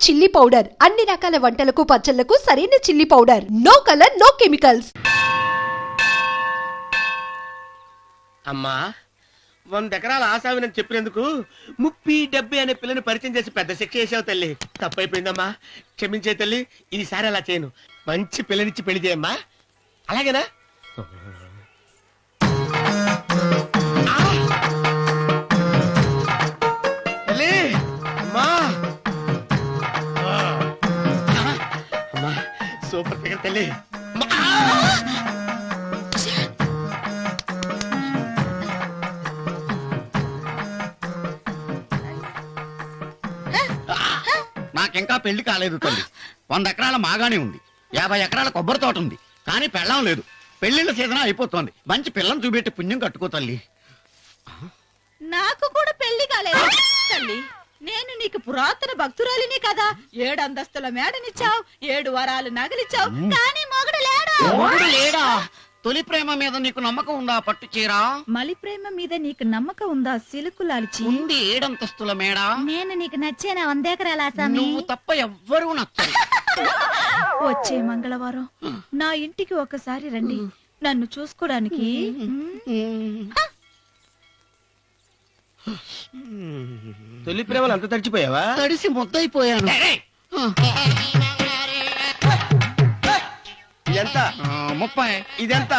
Chilli powder అన్ని రకాల వంటలకు పచ్చళ్లకు సరైన chilli powder. No colour no chemicals. అమ్మా 100 ఎకరాల ఆశావినని చెప్పినందుకు 30-70 అనే పిల్లని పరిచయం చేసి పెద్ద శిక్ష చేసావు తల్లి. తప్పైపోయిందమ్మా, క్షమించే తల్లి. ఈసారి అలా చేయను. మంచి పిల్లనిచ్చి పెళ్లి చేయమ్మా. అలాగేనా? తల్లి అమ్మా, అమ్మా సూపర్ ఫిగర్ తల్లి. నాకింకా పెళ్లి కాలేదు తల్లి. 100 ఎకరాల మాగానే ఉంది, 50 ఎకరాల కొబ్బరి తోట ఉంది, కానీ పెళ్ళం లేదు. పెళ్లిళ్ళ సీజన్ అయిపోతుంది. మంచి పిల్లని చూపెట్టి పుణ్యం కట్టుకో తల్లి. నాకు కూడా పెళ్లి కాలేదు తల్లి. నేను నీకు పురాతన భక్తురాలిని కదా. 7 అంతస్తుల మేడనిచ్చావు, 7 వరాలు నగలిచ్చావు, కానీ మొగుడు లేడా? తొలి ప్రేమ మీద నీకు నమ్మకం ఉందా పట్టు చీరా? మలి ప్రేమ మీద నీకు నమ్మకం ఉందా సిలుకు లాల్చి? ఉంది 7 అంతస్తుల మేడ. నేను నీకు నచ్చేనా 100 ఎకరాల ఆసామి? నువ్వు తప్ప ఎవ్వరూ నచ్చరు. వచ్చే మంగళవారం నా ఇంటికి ఒకసారి రండి నన్ను చూసుకోడానికి. తొలి ప్రేమలు అంత తడిచిపోయావా? తడిసి ముద్దయిపోయాను. ఇదెంత? 30. ఇదెంత?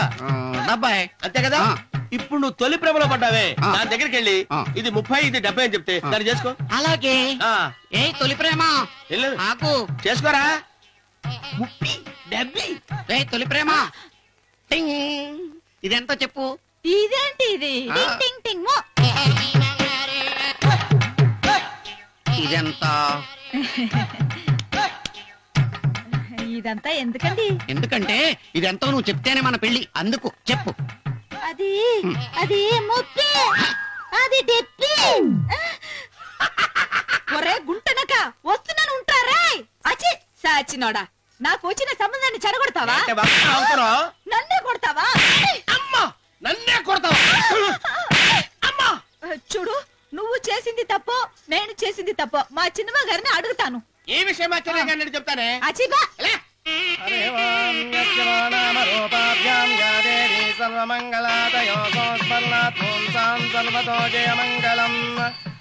70. అంతే కదా? ఇప్పుడు నువ్వు తొలి ప్రేమలో పడ్డావే, దాని దగ్గరికి వెళ్ళి ఇది 30 ఇది 70 అని చెప్తే దాన్ని చేసుకో. అలాగే. ఏ తొలి ప్రేమ నాకు చేసుకోరా. 30 70. ఏ తొలి ప్రేమ ఇదెంత చెప్పు. ఇదేంటి ఇది? టింగ్ టింగ్ మో. ఇదెంత? ఇదంతా ఎందుకండి? ఎందుకంటే ఇదెంతో నువ్వు చెప్తేనే మన పెళ్లి. అందుకు చెప్పు. అది అది 30. అది 70. ఒరే గుంటనక వస్తున్నాను ఉంటారా? అచి సాచినోడా, నాకు వచ్చిన సంబంధాన్ని చెడగొడతావా? నన్నే కొడతావా? అమ్మా నన్నే కొడతావా? అమ్మా చూడు, నువ్వు చేసింది తప్పో నేను చేసింది తప్పో మా చిన్నమ్మ గారిని అడుగుతాను. ఈ విషయం ఆశ్చర్యంగా చెప్తానే. అచిబా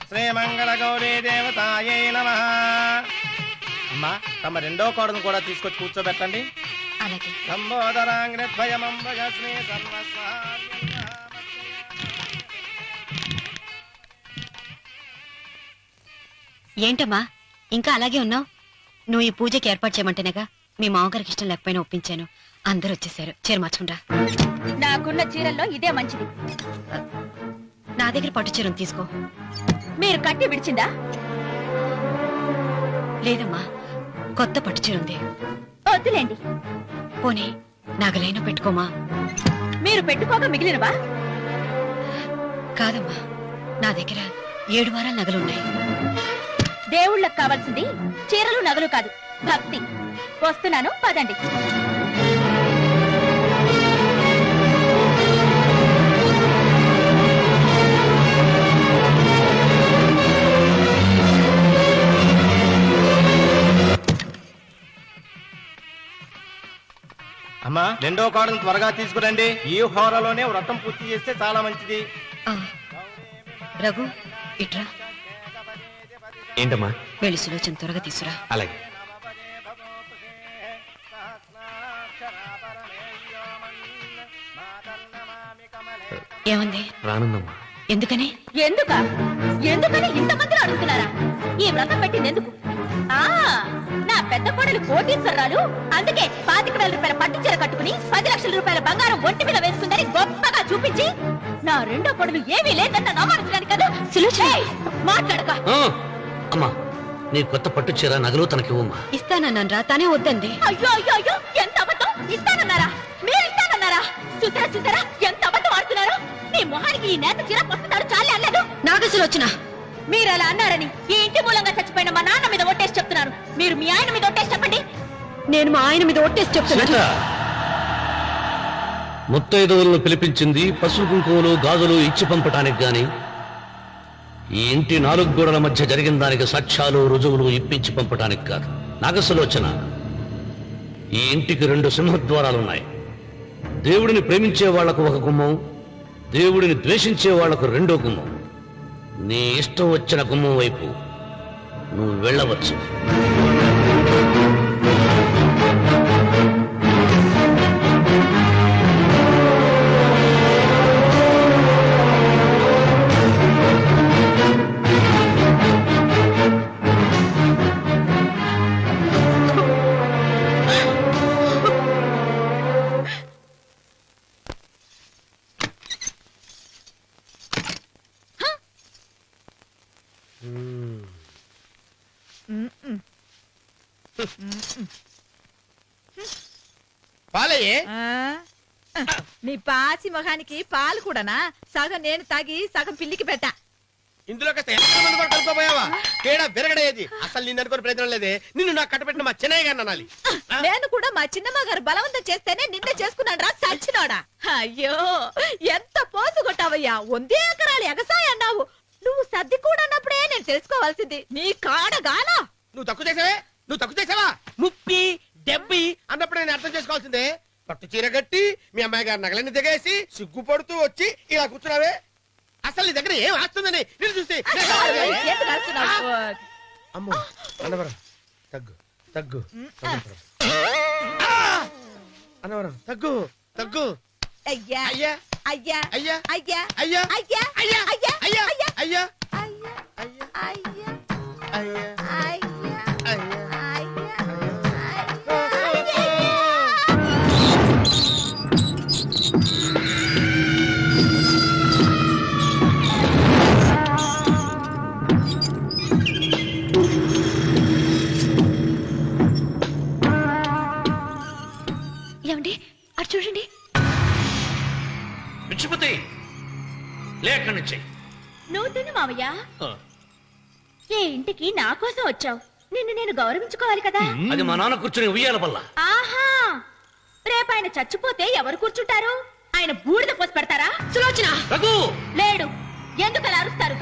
శ్రీమంగళ గౌరీ దేవతాయై నమః. అమ్మా తమ రెండో కోడను కూడా తీసుకొచ్చి కూర్చోబెట్టండి. ఏంటమ్మా ఇంకా అలాగే ఉన్నావు? నువ్వు ఈ పూజకి ఏర్పాటు చేయమంటేనేగా మీ మామగారికి ఇష్టం లేకపోయినా ఒప్పించాను. అందరూ వచ్చేసారు. చీర మార్చుకుంటా. నాకున్న చీరల్లో ఇదే మంచిది. నా దగ్గర పట్టు చీరను తీసుకో. మీరు కట్టి విడిచిందా? లేదమ్మా, కొత్త పట్టు చీర ఉంది. వద్దులేండి. పోనీ నాగలైనా పెట్టుకోమా. మీరు పెట్టుకోక మిగిలినవా? కాదమ్మా, నా దగ్గర 7 వారాల నగలున్నాయి. దేవుళ్ళకు కావాల్సింది చీరలు నగలు కాదు, భక్తి. వస్తున్నాను, పదండి. అమ్మా రెండో కోడను త్వరగా తీసుకురండి. ఈ హోరలోనే వ్రతం పూర్తి చేస్తే చాలా మంచిది. రఘు ఇట్రా. ఏంటమ్మా? వెళ్ళి సులోచన త్వరగా తీసురా. అలాగే. ఏమంది? రానుందమ్మా. ఎందుకని? ఎందుకని ఇంతమందిని అడుగుతున్నారా? ఈ వ్రతం పెట్టింది ఎందుకు? నా పెద్ద కోడలు కోటీశ్వరరాలు, అందుకే 25,000 రూపాయల పట్టు చీర కట్టుకుని 10 లక్షల రూపాయల బంగారం ఒంటి మీద వేసుకుందని గొప్పగా చూపించి నా రెండో కోడలు ఏమీ లేదన్న నమ్మడానికి కదా. మాట్లాడక. అమ్మా నీ కొత్త పట్టు చీర నగలు తనకివ్వమ్మా. ఇస్తానన్నాను రా, తానే వద్దండి. అయ్యో అయ్యో అయ్యో, ఎంత అబద్ధం! ఇస్తానన్నారా? మీరు ఇస్తానన్నారా? చూసారా ఎంత అబద్ధం ఆడుతున్నారు. నీ మొహానికి ఈ నేత చీర వస్తున్నాడు చాలే అనలేదు. నాగసులోచన, మీరు అలా అన్నారని ఈ ఇంటి మూలంగా చచ్చిపోయిన మా నాన్న మీద ఒట్టేసి చెప్తున్నారు. మీరు మీ ఆయన మీద ఒట్టేసి చెప్పండి. నేను మా ఆయన మీద ఒట్టేసి చెప్తున్నాను. ముత్తైదువులను పిలిపించింది పసుపు కుంకుమలు గాజులు ఇచ్చి పంపటానికి గాని ఈ ఇంటి 4 గోడల మధ్య జరిగిన దానికి సాక్ష్యాలు రుజువులు ఇప్పించి పంపటానికి కాదు. నాగసులోచన, ఈ ఇంటికి 2 సింహద్వారాలున్నాయి. దేవుడిని ప్రేమించే వాళ్లకు ఒక గుమ్మం, దేవుడిని ద్వేషించే వాళ్లకు 2వ గుమ్మం. నీ ఇష్టం వచ్చిన గుమ్మం వైపు నువ్వు వెళ్ళవచ్చు. పాలయ్యే నీ పాచి మొహానికి పాలు కూడానా? సగం నేను తాగి సగం పిల్లికి పెట్టా. ఇందులో కాస్త ఎంత మంది కూడా కలుపుకోపోయావా? తేడా విరగడేది. అసలు నిన్ను అనుకునే ప్రయత్నం లేదే. నిన్ను నాకు కట్టబెట్టిన మా చెన్నయ్య గారిని అనాలి. నేను కూడా మా చిన్నమ్మ గారు బలవంతం చేస్తేనే నిన్నే చేసుకున్నాడు రా చచ్చినోడా. అయ్యో ఎంత పోసు కొట్టావయ్యా. 100 ఎకరాలు ఎగసాయ అన్నావు. నువ్వు సర్ది కూడా అన్నప్పుడే నేను తెలుసుకోవాల్సింది. నీ కాడగానా? నువ్వు తక్కువ చేసావా? 30, 70 అన్నప్పుడు నేను అర్థం చేసుకోవాల్సిందే. పట్టు చీర కట్టి మీ అమ్మాయి గారి నగలన్నీ దిగేసి సిగ్గుపడుతూ వచ్చి ఇలా కూర్చున్నావే. అసలు నీ దగ్గర ఏం ఆస్తుందని నేను చూసి అమ్మో అన్నవరం తగ్గు తగ్గు అన్నవరం తగ్గు తగ్గు. అయ్యా అయ్యా అయ్యా అయ్యా అయ్యా అయ్యా అయ్యా అయ్యా అయ్యా అయ్యా అయ్యా అయ్యా అయ్యా అయ్యా ఏమండి అటు చూడండి. పిచ్చిపోతే లేక నుంచి నువ్వు తిను మావయ్య. ఏ ఇంటికి నా కోసం వచ్చావు. నిన్ను నేను గౌరవించుకోవాలి కదా. అది మా నాన్న కూర్చుని ఉయ్యాల వల్ల. ఆహా, రేపు ఆయన చచ్చిపోతే ఎవరు కూర్చుంటారు? ఆయన బూడిద పోసి పెడతారా? సులోచన రఘు లేడు. ఎందుకు అలా అరుస్తారు?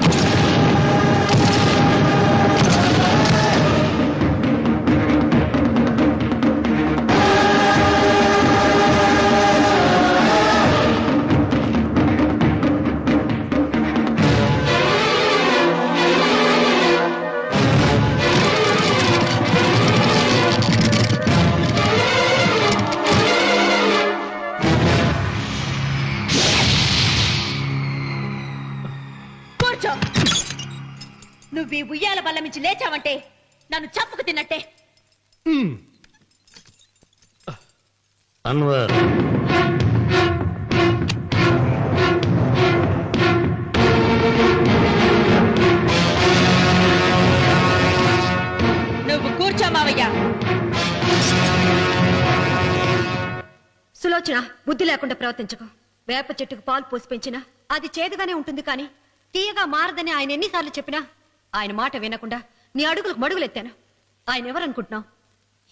నువ్వు ఈ ఉయ్యాల బల్ల మించి లేచావంటే నన్ను చంపుకు తిన్నట్టే. అన్వర్ నువ్వు కూర్చో మావయ్య. సులోచన, బుద్ధి లేకుండా ప్రవర్తించకు. వేప చెట్టుకు పాలు పోసి పెంచినా అది చేదుగానే ఉంటుంది, కానీ తీయగా మారదని ఆయన ఎన్నిసార్లు చెప్పినా ఆయన మాట వినకుండా నీ అడుగులకు మడుగులెత్తాను. ఆయన ఎవరనుకుంటున్నావు?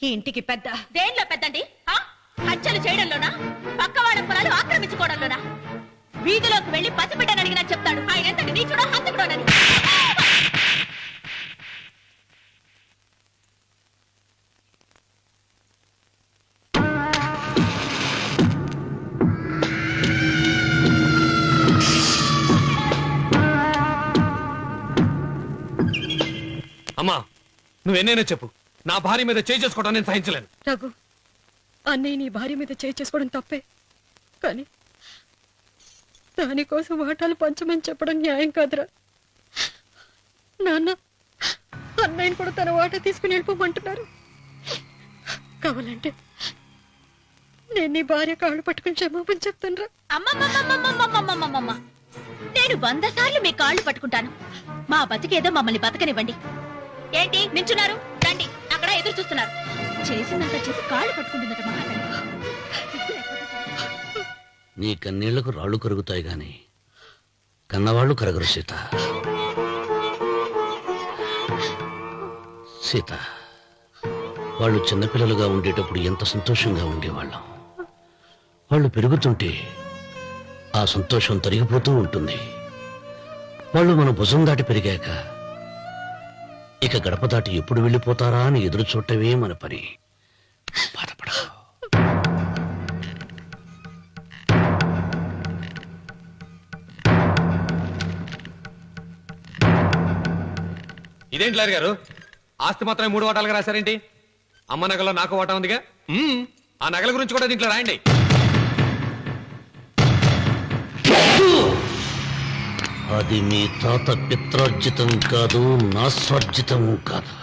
ఈ ఇంటికి పెద్ద. దేనిలో పెద్దండి? హత్యలు చేయడంలోనా? పక్కవాడ పొలాలు ఆక్రమించుకోవడంలోనా? వీధిలోకి వెళ్లి పసిబిడ్డని అడిగినా చెప్తాడు ఆయన ఎంతటి నీచుడో హంతకుడోనని. అమ్మా, నువ్వెన్నైనా చెప్పు, నా భార్య మీద చేయి చేసుకోవడం నేను సహించలేను. రఘు, అన్నయ్య నీ భార్య మీద చేయి చేసుకోవడం తప్పే, కానీ దానికోసం వాటాలు పంచమని చెప్పడం న్యాయం కాదురా. నాన్న అన్నయ్యని కూడా తన వాటా తీసుకుని వెళ్ళిపోమంటున్నారు. కావాలంటే నేను నీ భార్య కాళ్ళు పట్టుకుని క్షమాపణ చెప్తానురా. అమ్మమ్మమ్మమ్మమ్మమ్మమ్మమ్మమ్మ, నేను 100 సార్లు మీ కాళ్ళు పట్టుకుంటాను. మా బతికేదో మమ్మల్ని బతకనివ్వండి. ఏంటి నించున్నారు? రండి, అక్కడ ఎదురు చూస్తున్నారు. చేసిందంతా చేసి కాళ్ళు పట్టుకుంటుందట మహాతల్లి. నీ కన్నీళ్లకు రాళ్లు కరుగుతాయి గాని కన్నవాళ్లు కరగరు సీత. సీత, వాళ్ళు చిన్నపిల్లలుగా ఉండేటప్పుడు ఎంత సంతోషంగా ఉండేవాళ్ళం. వాళ్ళు పెరుగుతుంటే ఆ సంతోషం తరిగిపోతూ ఉంటుంది. వాళ్ళు మన భుజం దాటి పెరిగాక ఇక గడప దాటి ఎప్పుడు వెళ్ళిపోతారా అని ఎదురు చూడటమే మన పని. బాధపడ. ఇదేంటి లాయర్ గారు, ఆస్తి మాత్రమే 3 వాటాలుగా రాశారేంటి? అమ్మ నగలో నాకు వాటా ఉందిగా. ఆ నగల గురించి కూడా దీంట్లో రాయండి. అది మీ తాత పిత్రార్జితం కాదు, నా స్వార్జితం కాదు.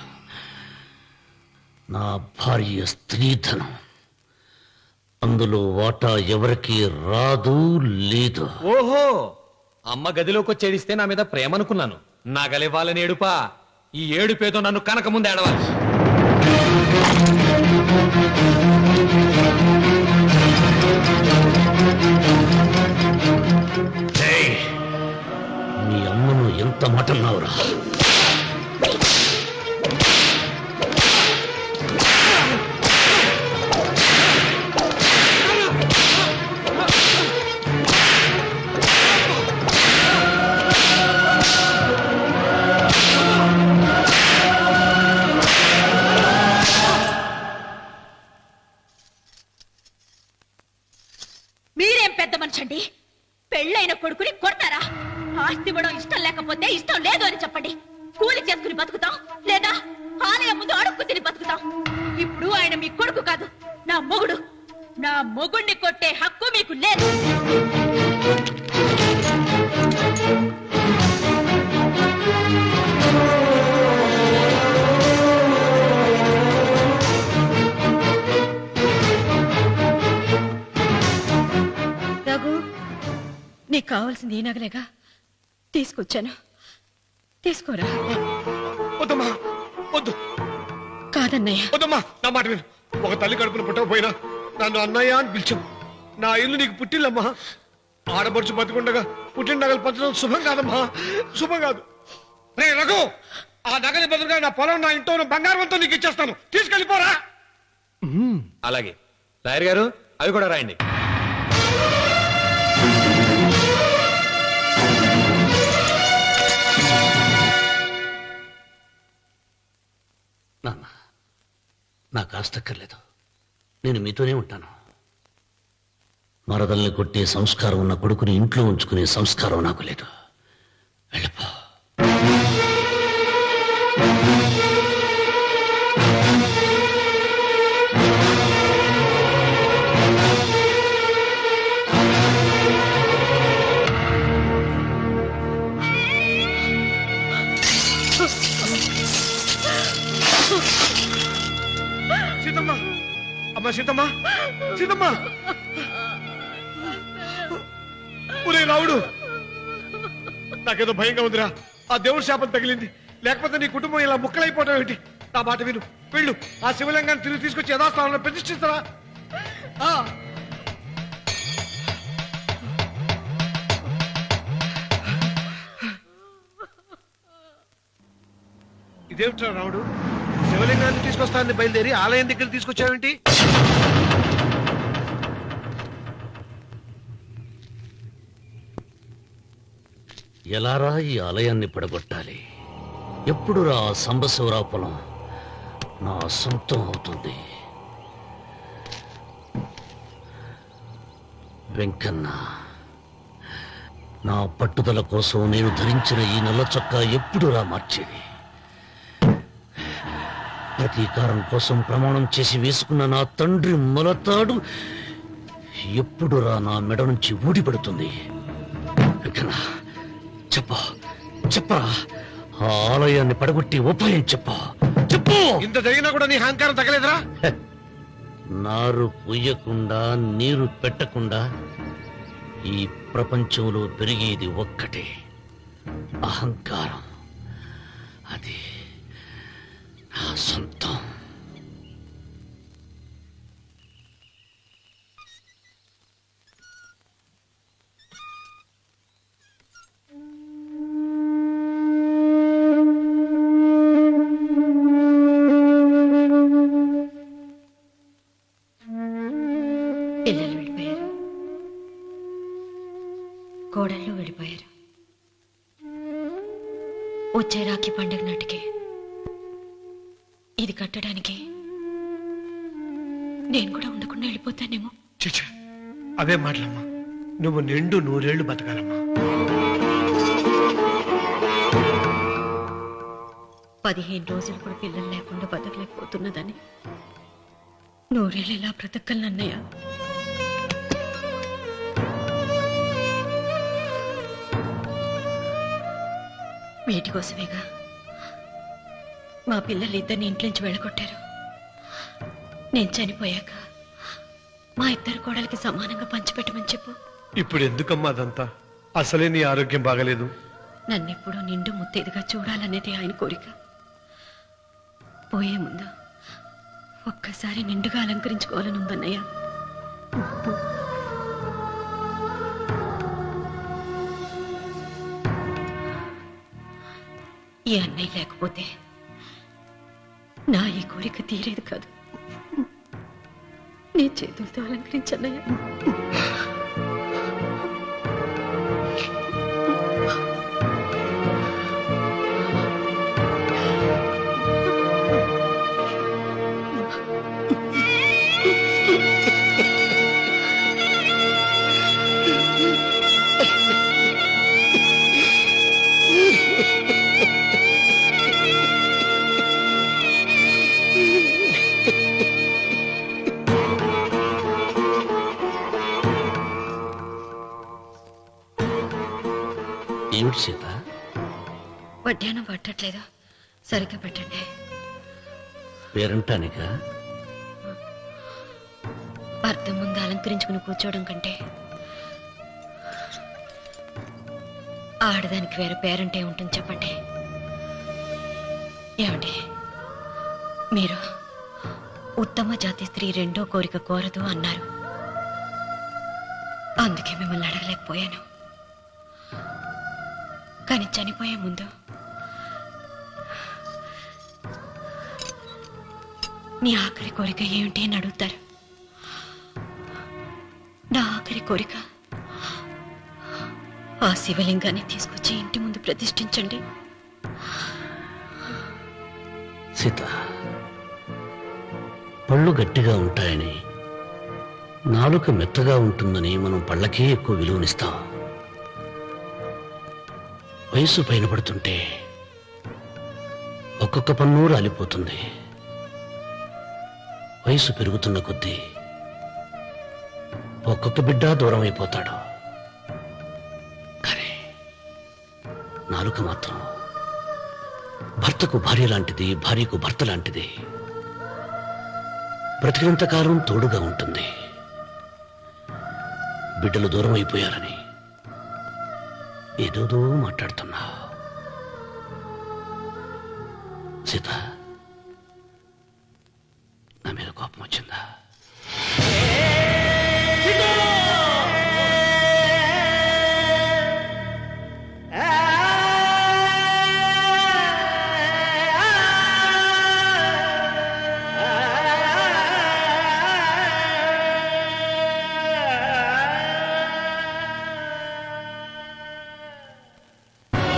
నా భార్య స్త్రీధనం. అందులో వాటా ఎవరికి రాదు, లేదు. ఓహో, అమ్మ గదిలోకి వచ్చేడిస్తే నా మీద ప్రేమ అనుకున్నాను. నగలివ్వాలని ఏడుపా. ఈ ఏడుపేదో నన్ను కనక ముందు ఏడవాలి. మీ అమ్మను ఎంత మాట అన్నావురా? మీరేం పెద్ద మనిషండి? పెళ్ళైన కొడుకుని కొడతారా? ఆస్తి ఇవ్వడం ఇష్టం లేకపోతే ఇష్టం లేదు అని చెప్పండి. కూలి చేసుకుని బతుకుతాం, లేదా ఆలయం ముందు అడుక్కు తిని బతుకుతాం. ఇప్పుడు ఆయన మీ కొడుకు కాదు, నా మొగుడు. నా మొగుడిని కొట్టే హక్కు మీకు లేదు. రఘు, నీకు కావాల్సింది ఈ నగలేగా, తీసుకొచ్చాను. తీసుకోరా. వద్దమ్మా, వద్దు. కాదన్నయ్య. వద్దమ్మా, నా మాట విను. ఒక తల్లి కడుపును పుట్టకపోయినా నన్ను అన్నయ్య అని పిలిచావు. నా ఇల్లు నీకు పుట్టిల్లమ్మా. ఆడపడుచు బతికుండగా పుట్టిన నగలు పంచడం శుభం కాదమ్మా, శుభం కాదు. రే రఘు, ఆ నగలి బదులుగా నా పొలం, నా ఇంట్లో ఉన్న బంగారంతో నీకు ఇచ్చేస్తాను. తీసుకెళ్ళిపోరా. అలాగే లాయర్ గారు, అవి కూడా రాయండి. నాన్న, నాకు ఆస్తక్కర్లేదు. నేను మీతోనే ఉంటాను. మరదల్ని కొట్టే సంస్కారం ఉన్న కొడుకుని ఇంట్లో ఉంచుకునే సంస్కారం నాకు లేదు. వెళ్ళిపో. సీతమ్మ, అమ్మ సీతమ్మ, సీతమ్మ. ఒరే రావుడు, నాకేదో భయంగా ఉందిరా. ఆ దేవుడి శాపం తగిలింది. లేకపోతే నీ కుటుంబం ఇలా ముక్కలైపోవటం ఏంటి? నా మాట విను, వెళ్ళు. ఆ శివలింగాన్ని తిరిగి తీసుకొచ్చి యథాస్థానంలో ప్రతిష్ఠిస్తారా? ఇదేమిట్రా రావుడు, శివలింగాన్ని తీసుకొస్తానని బయలుదేరి ఆలయం దగ్గర తీసుకొచ్చావేంటి? ఎలారా ఈ ఆలయాన్ని పడగొట్టాలి? ఎప్పుడురా ఆ సంబశివరావు పొలం నా సొంతం అవుతుంది? వెంకన్న, నా పట్టుదల కోసం నేను ధరించిన ఈ నల్ల చొక్కా ఎప్పుడురా మార్చేది? ప్రతీకారం కోసం ప్రమాణం చేసి వేసుకున్న నా తండ్రి మొలతాడు ఎప్పుడురా నా మెడ నుంచి ఊడిపడుతుంది? వెంకన్న, చెప్పరా, ఆ ఆలయాన్ని పడగొట్టి ఉపాయం చెప్పు. ఇంత జరిగినా కూడా నీ అహంకారం తగలేదురా? నారు పొయ్యకుండా నీరు పెట్టకుండా ఈ ప్రపంచంలో పెరిగేది ఒక్కటే, అహంకారం. అది నా సొంతం. పిల్లలు వెళ్ళిపోయారు, కోడళ్ళు వెళ్ళిపోయారు. వచ్చే రాఖీ పండుగ నాటికి ఇది కట్టడానికి నేను కూడా ఉండకుండా వెళ్ళిపోతానేమో. చిచ్చా, అవే మాటలమ్మా. నువ్వు నిండు 100 ఏళ్ళు బతకాలమ్మా. 15 రోజులు కూడా పిల్లలు లేకుండా బతకలేకపోతున్నదని 100 ఏళ్ళు ఎలా బ్రతకగలను అన్నయ్య? వీటి కోసమేగా మా పిల్లలు ఇద్దరిని ఇంట్లోంచి వెళ్ళగొట్టారు. నేను చనిపోయాక మా ఇద్దరు కోడలికి సమానంగా పంచిపెట్టమని చెప్పు. ఇప్పుడు ఎందుకమ్మా అదంతా? అసలే నీ ఆరోగ్యం బాగలేదు. నన్నెప్పుడు నిండు ముత్తేదిగా చూడాలనేది ఆయన కోరిక. పోయే ముందు ఒక్కసారి నిండుగా అలంకరించుకోవాలని ఉందన్నయ్య. ఈ అన్నయ్య లేకపోతే నా ఈ కోరిక తీరేది కాదు. నీ చేతులతో అలంకరించన్నయ్య. ఏమిటి సీత? వడ్డానం పట్టట్లేదు, సరిగ్గా పెట్టండి. పేరంటానికా? భర్త ముందు అలంకరించుకుని కూర్చోవడం కంటే ఆడదానికి వేరే పేరంటే ఉంటుంది చెప్పండి. ఏమండి, మీరు ఉత్తమ జాతి స్త్రీ రెండో కోరిక కోరదు అన్నారు. అందుకే మిమ్మల్ని అడగలేకపోయాను. కానీ చనిపోయే ముందు నీ ఆఖరి కోరిక ఏమిటి అని అడుగుతారు. నా ఆఖరి కోరిక ఆ శివలింగాన్ని తీసుకొచ్చి ఇంటి ముందు ప్రతిష్ఠించండి. సీత, పళ్ళు గట్టిగా ఉంటాయని, నాలుక మెత్తగా ఉంటుందని మనం పళ్ళకే ఎక్కువ విలువనిస్తాం. వయసు పైన పడుతుంటే ఒక్కొక్క పన్ను రాలిపోతుంది. వయసు పెరుగుతున్న కొద్దీ ఒక్కొక్క బిడ్డ దూరం అయిపోతాడు. కానీ నాలుక మాత్రం భర్తకు భార్య లాంటిది, భార్యకు భర్త లాంటిది. బ్రతికినంతకాలం తోడుగా ఉంటుంది. బిడ్డలు దూరం అయిపోయారని ఏదోదో మాట్లాడుతున్నా. సీత, నా మీద కోపం వచ్చిందా?